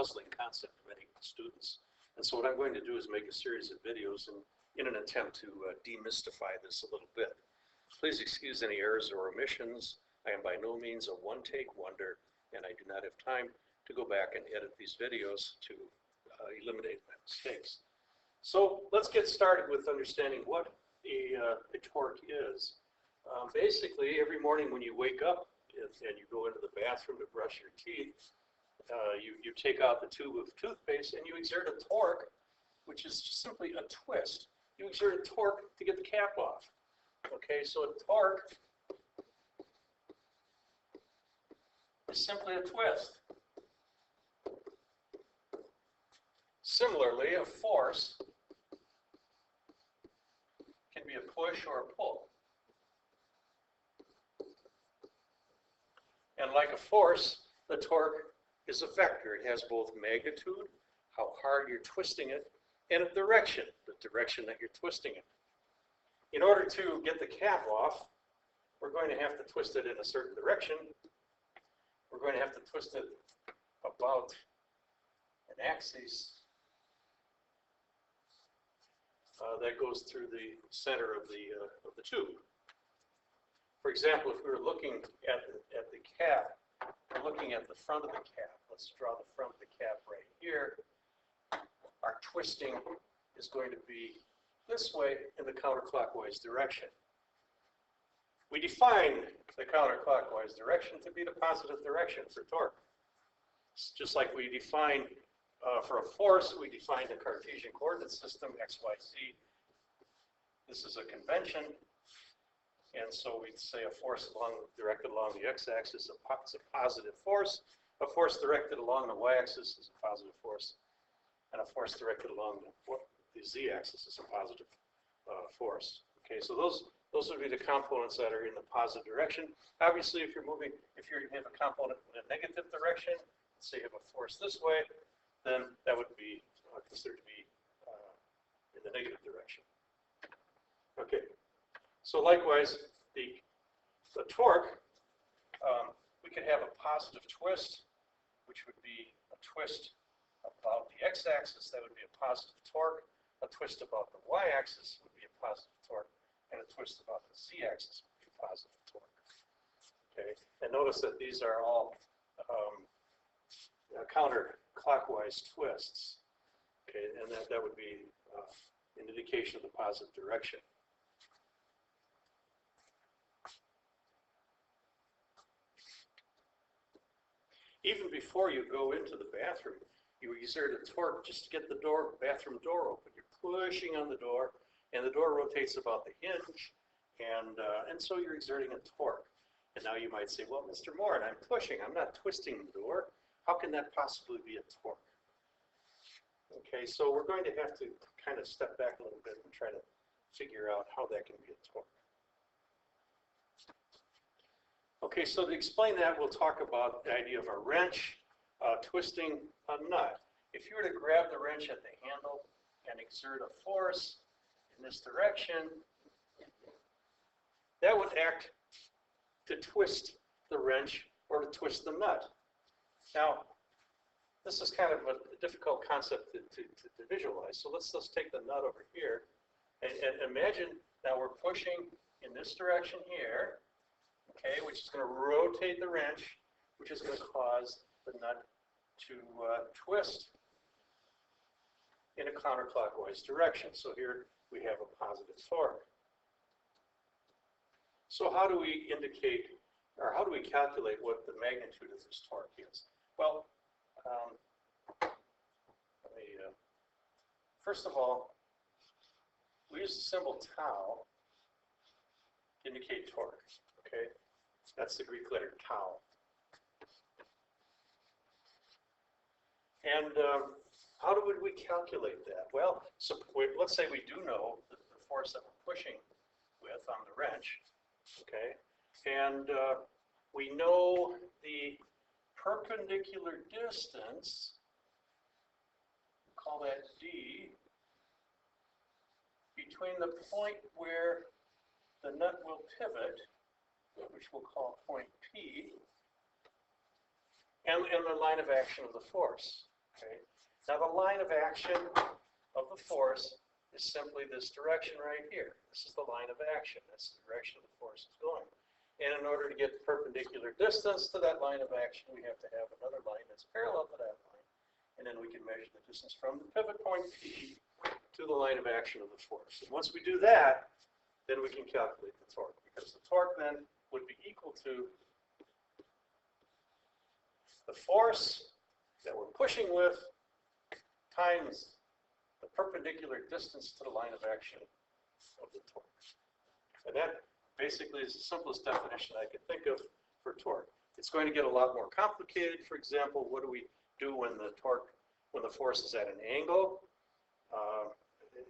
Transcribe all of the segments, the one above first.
puzzling concept to many students. And so what I'm going to do is make a series of videos in an attempt to demystify this a little bit. Please excuse any errors or omissions. I am by no means a one-take wonder, and I do not have time to go back and edit these videos to eliminate my mistakes. So let's get started with understanding what a torque is. Basically, every morning when you wake up and you go into the bathroom to brush your teeth, you take out the tube of toothpaste and you exert a torque, which is just simply a twist. You exert a torque to get the cap off. Okay, so a torque is simply a twist. Similarly, a force can be a push or a pull. And like a force, the torque is a vector. It has both magnitude, how hard you're twisting it, and a direction, the direction that you're twisting it. In order to get the cap off, we're going to have to twist it in a certain direction. We're going to have to twist it about an axis that goes through the center of the tube. For example, if we were looking at the cap, we're looking at the front of the cap. Let's draw the front of the cap right here. Our twisting is going to be this way in the counterclockwise direction. We define the counterclockwise direction to be the positive direction for torque. It's just like we define for a force, we define the Cartesian coordinate system, x, y, z. This is a convention. And so we'd say a force directed along the x-axis is a positive force. A force directed along the y-axis is a positive force. And a force directed along the z-axis is a positive force. Okay, so those would be the components that are in the positive direction. Obviously, if you have a component in a negative direction, say you have a force this way, then that would be considered to be in the negative direction. Okay. So likewise, the torque, we could have a positive twist, which would be a twist about the x-axis, that would be a positive torque. A twist about the y-axis would be a positive torque, and a twist about the z-axis would be a positive torque. Okay, and notice that these are all counterclockwise twists. Okay, and that would be an indication of the positive direction. Even before you go into the bathroom, you exert a torque just to get the bathroom door open. You're pushing on the door, and the door rotates about the hinge, and so you're exerting a torque. And now you might say, well, Mr. Moore, I'm pushing, I'm not twisting the door. How can that possibly be a torque? Okay, so we're going to have to kind of step back a little bit and try to figure out how that can be a torque. Okay, so to explain that, we'll talk about the idea of a wrench twisting a nut. If you were to grab the wrench at the handle and exert a force in this direction, that would act to twist the wrench or to twist the nut. Now, this is kind of a difficult concept to visualize, so let's take the nut over here and imagine now we're pushing in this direction here, okay, which is going to rotate the wrench, which is going to cause the nut to twist in a counterclockwise direction. So here we have a positive torque. So how do we indicate, or how do we calculate what the magnitude of this torque is? Well, first of all, we use the symbol tau to indicate torque, okay? That's the Greek letter tau. And how would we calculate that? Well, so let's say we do know the force that we're pushing with on the wrench, okay? And we know the perpendicular distance, call that D, between the point where the nut will pivot, which we'll call point P, and the line of action of the force. Okay. Now the line of action of the force is simply this direction right here. This is the line of action. That's the direction the force is going. And in order to get perpendicular distance to that line of action, we have to have another line that's parallel to that line. And then we can measure the distance from the pivot point P to the line of action of the force. And once we do that, then we can calculate the torque, because the torque then would be equal to the force that we're pushing with times the perpendicular distance to the line of action of the torque. And that basically is the simplest definition I can think of for torque. It's going to get a lot more complicated. For example, what do we do when the force is at an angle,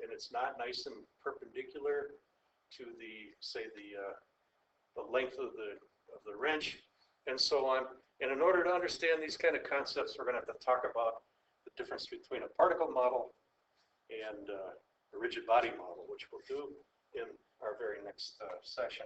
and it's not nice and perpendicular to the length of the wrench, and so on. And in order to understand these kind of concepts, we're going to have to talk about the difference between a particle model and a rigid body model, which we'll do in our very next session.